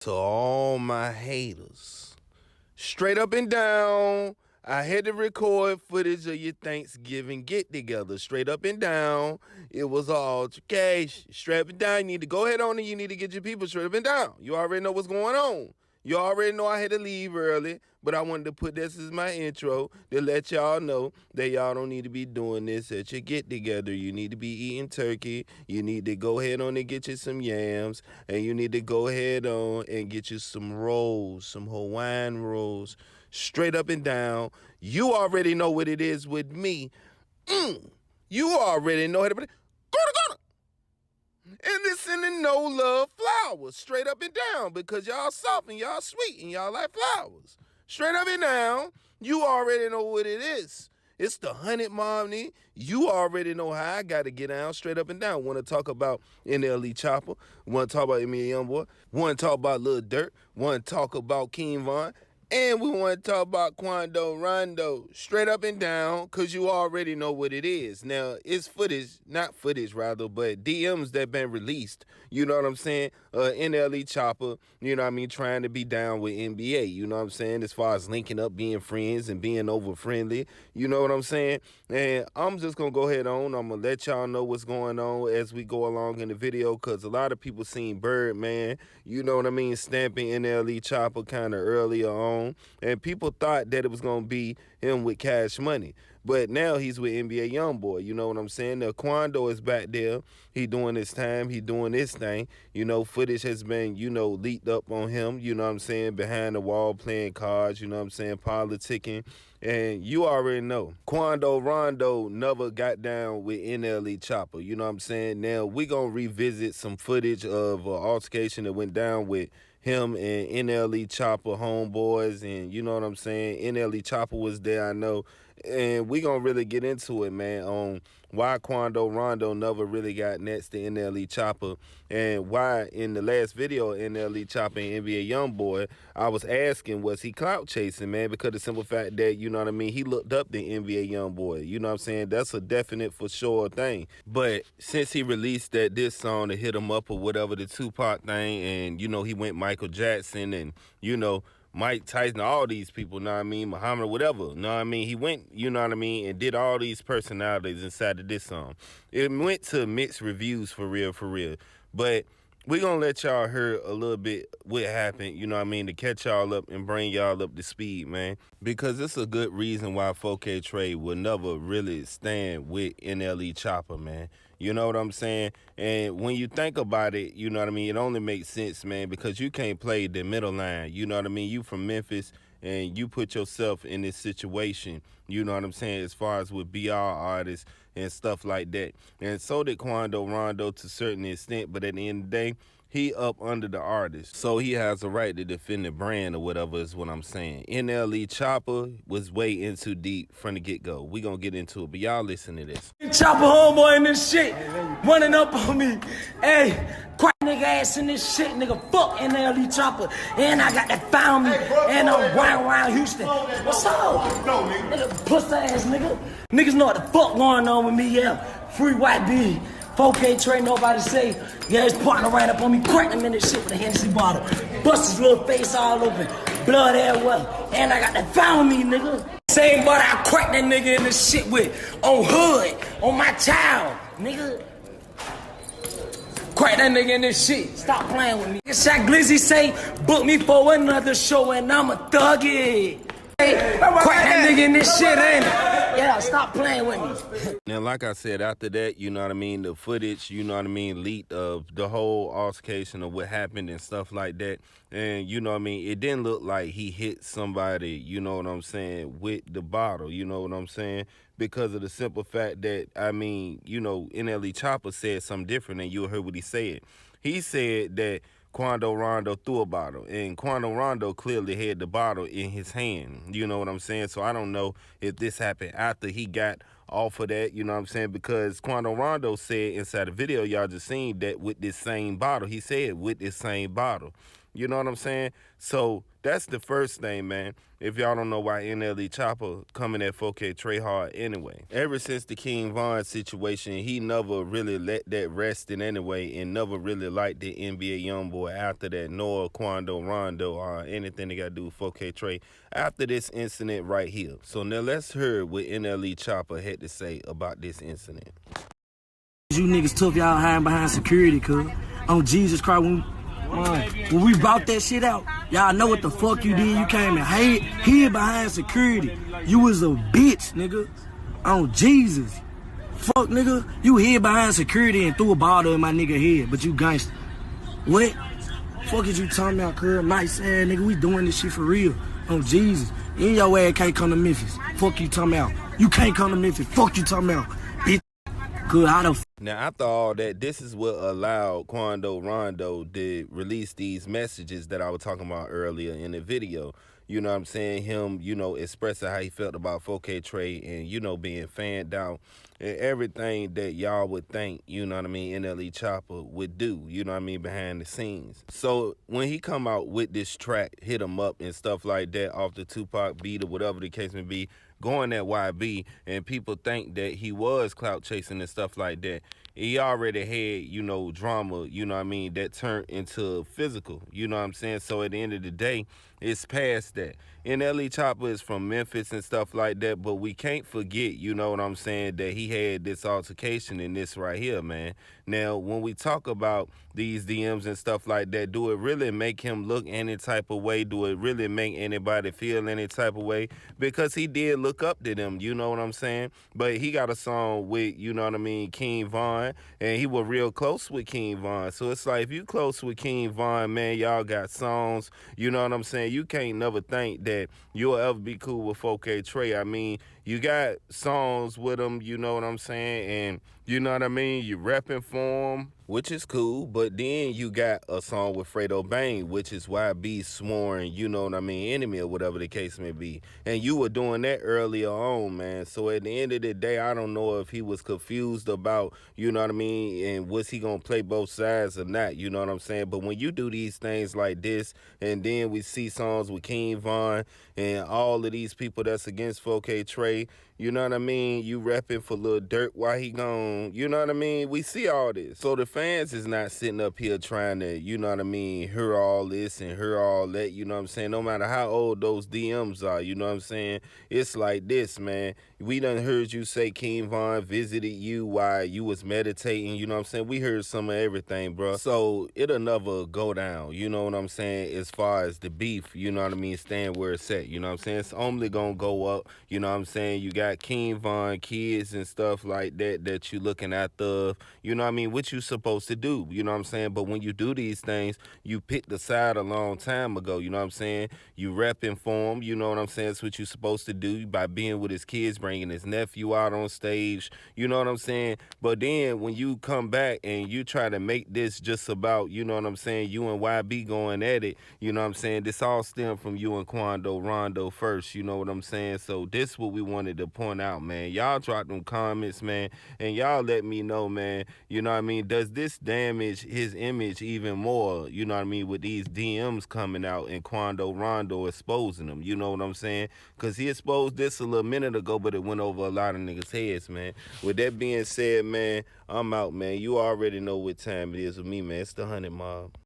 To all my haters, straight up and down, I had to record footage of your Thanksgiving get together. Straight up and down, it was an altercation. Straight up and down, you need to go ahead on and you need to get your people straight up and down. You already know what's going on. You already know I had to leave early, but I wanted to put this as my intro to let y'all know that y'all don't need to be doing this at your get together. You need to be eating turkey. You need to go ahead on and get you some yams, and you need to go ahead on and get you some rolls, some Hawaiian rolls, straight up and down. You already know what it is with me. You already know it. Go to. And listen to No Love Flowers, straight up and down, because y'all soft and y'all sweet and y'all like flowers. Straight up and down, you already know what it is. It's the 100 Mommy. You already know how I got to get down, straight up and down. Want to talk about NLE Chopper. Want to talk about NLE Youngboy. Want to talk about Lil Durk. Want to talk about King Von. And we want to talk about Quando, Rondo, straight up and down, because you already know what it is. Now, it's not footage, rather, but DMs that been released, you know what I'm saying? NLE Chopper, you know what I mean, trying to be down with NBA, you know what I'm saying? As far as linking up, being friends, and being over-friendly, you know what I'm saying? And I'm just going to go ahead on. I'm going to let y'all know what's going on as we go along in the video, because a lot of people seen Birdman, you know what I mean, stamping NLE Chopper kind of earlier on. And people thought that it was going to be him with Cash Money. But now he's with NBA Youngboy, you know what I'm saying? Now, Quando is back there. He doing his time. He doing his thing. You know, footage has been, leaked up on him, you know what I'm saying, behind the wall playing cards, you know what I'm saying, politicking. And you already know, Quando Rondo never got down with NLE Chopper, you know what I'm saying? Now, we going to revisit some footage of an altercation that went down with him and NLE Chopper homeboys, and you know what I'm saying, NLE Chopper was there, I know, and we gonna really get into it, man, on why Quando Rondo never really got next to NLE Chopper, and why in the last video NLE Chopper and NBA Youngboy, I was asking, was he clout chasing, man, because the simple fact that, you know what I mean, he looked up the NBA Youngboy, you know what I'm saying, that's a definite for sure thing. But since he released that diss song to hit him up or whatever, the Tupac thing, and he went Michael Jackson and Mike Tyson, all these people, know what I mean, Muhammad, whatever, know what I mean, he went, you know what I mean, and did all these personalities inside of this song. It went to mixed reviews for real, but we gonna let y'all hear a little bit what happened, you know what I mean, to catch y'all up and bring y'all up to speed, man, because it's a good reason why 4K Trade will never really stand with NLE Chopper, man. You know what I'm saying? And when you think about it, you know what I mean, it only makes sense, man, because you can't play the middle line. You know what I mean? You from Memphis, and you put yourself in this situation, you know what I'm saying, as far as with BR artists and stuff like that. And so did Quando Rondo to a certain extent, but at the end of the day, he up under the artist, so he has a right to defend the brand or whatever is what I'm saying. NLE Chopper was way in too deep from the get-go. We gonna get into it, but y'all listen to this. Chopper homeboy in this shit, running up on me. Hey, crack nigga ass in this shit, nigga. Fuck NLE Chopper. And I got that found me. And I'm around Houston. What's up? Nigga, pussy ass nigga. Niggas know what the fuck going on with me, yeah. Free white B. 4K Trade, nobody say. Yeah, his partner ran up on me, cracked him in this shit with a Hennessy bottle. Bust his little face all open. Blood everywhere. And I got that found me, nigga. Same body I cracked that nigga in this shit with. On hood. On my child. Nigga. Crack that nigga in this shit. Stop playing with me. Shaq Glizzy say, book me for another show and I'm a thuggy. Hey, crack that nigga in this shit, ain't it? Yeah, stop playing with me. Now, like I said, after that, you know what I mean, the footage, you know what I mean, leaked of the whole altercation of what happened and stuff like that. And, you know what I mean, it didn't look like he hit somebody, you know what I'm saying, with the bottle, you know what I'm saying? Because of the simple fact that, I mean, NLE Chopper said something different, and you heard what he said. He said that Quando Rondo threw a bottle, and Quando Rondo clearly had the bottle in his hand, you know what I'm saying? So I don't know if this happened after he got off of that, you know what I'm saying? Because Quando Rondo said inside the video y'all just seen that with this same bottle. He said with this same bottle. You know what I'm saying? So that's the first thing, man. If y'all don't know why NLE Chopper coming at 4K Trey hard anyway. Ever since the King Von situation, he never really let that rest in anyway and never really liked the NBA Youngboy after that, nor Quando, Rondo, or anything they got to do with 4K Trey after this incident right here. So now let's hear what NLE Chopper had to say about this incident. You niggas took y'all hiding behind security, cuz. On Jesus Christ, when we brought that shit out, y'all know what the fuck you did. You came and hid behind security. You was a bitch, nigga. On Jesus. Fuck, nigga. You hid behind security and threw a bottle in my nigga head, but you gangster. What? Fuck is you talking about, cuz? Nice ass, nigga. We doing this shit for real. On Jesus. And your ass can't come to Memphis. Fuck you talking about. You can't come to Memphis. Fuck you talking about. Bitch. Cuz, I don't. Now, after all that, this is what allowed Quando Rondo to release these messages that I was talking about earlier in the video. You know what I'm saying? Him, you know, expressing how he felt about 4K Trey and, you know, being fanned out and everything that y'all would think, you know what I mean, NLE Chopper would do, you know what I mean, behind the scenes. So when he come out with this track, Hit 'Em Up and stuff like that off the Tupac beat or whatever the case may be, going at YB, and people think that he was clout chasing and stuff like that. He already had, you know, drama, you know what I mean, that turned into physical, you know what I'm saying? So at the end of the day, it's past that. NLE Chopper is from Memphis and stuff like that, but we can't forget, you know what I'm saying, that he had this altercation in this right here, man. Now, when we talk about these DMs and stuff like that, do it really make him look any type of way? Do it really make anybody feel any type of way? Because he did look up to them, you know what I'm saying? But he got a song with, you know what I mean, King Von, and he was real close with King Von. So it's like, if you close with King Von, man, y'all got songs, you know what I'm saying? You can't never think that you'll ever be cool with 4K Trey. I mean, you got songs with him, you know what I'm saying? And you know what I mean? You repping for him, which is cool. But then you got a song with Fredo Bang, which is YB sworn, you know what I mean, enemy or whatever the case may be. And you were doing that earlier on, man. So at the end of the day, I don't know if he was confused about, you know what I mean, and was he going to play both sides or not, you know what I'm saying? But when you do these things like this, and then we see songs with King Von and all of these people that's against 4K Trey, you know what I mean? You repping for Lil Durk while he gone. You know what I mean? We see all this. So the fans is not sitting up here trying to, you know what I mean, hear all this and hear all that, you know what I'm saying? No matter how old those DMs are, you know what I'm saying? It's like this, man. We done heard you say King Von visited you while you was meditating, you know what I'm saying? We heard some of everything, bro. So it'll never go down, you know what I'm saying, as far as the beef, you know what I mean, staying where it's at, you know what I'm saying? It's only gonna go up, you know what I'm saying? You got King Von kids and stuff like that you looking after, you know what I mean, what you supposed to do, you know what I'm saying? But when you do these things, you picked the side a long time ago, you know what I'm saying? You repping for him, you know what I'm saying? It's what you supposed to do by being with his kids, bringing his nephew out on stage, you know what I'm saying? But then when you come back and you try to make this just about, you know what I'm saying, you and YB going at it, you know what I'm saying? This all stemmed from you and Quando, Rondo first, you know what I'm saying? So this what we wanted to point out, man. Y'all drop them comments, man, and y'all let me know, man, you know what I mean? Does this damage his image even more, you know what I mean, with these DMs coming out and Quando, Rondo exposing them, you know what I'm saying? Because he exposed this a little minute ago, but it went over a lot of niggas' heads, man. With that being said, man, I'm out, man. You already know what time it is with me, man. It's the 100 Mob.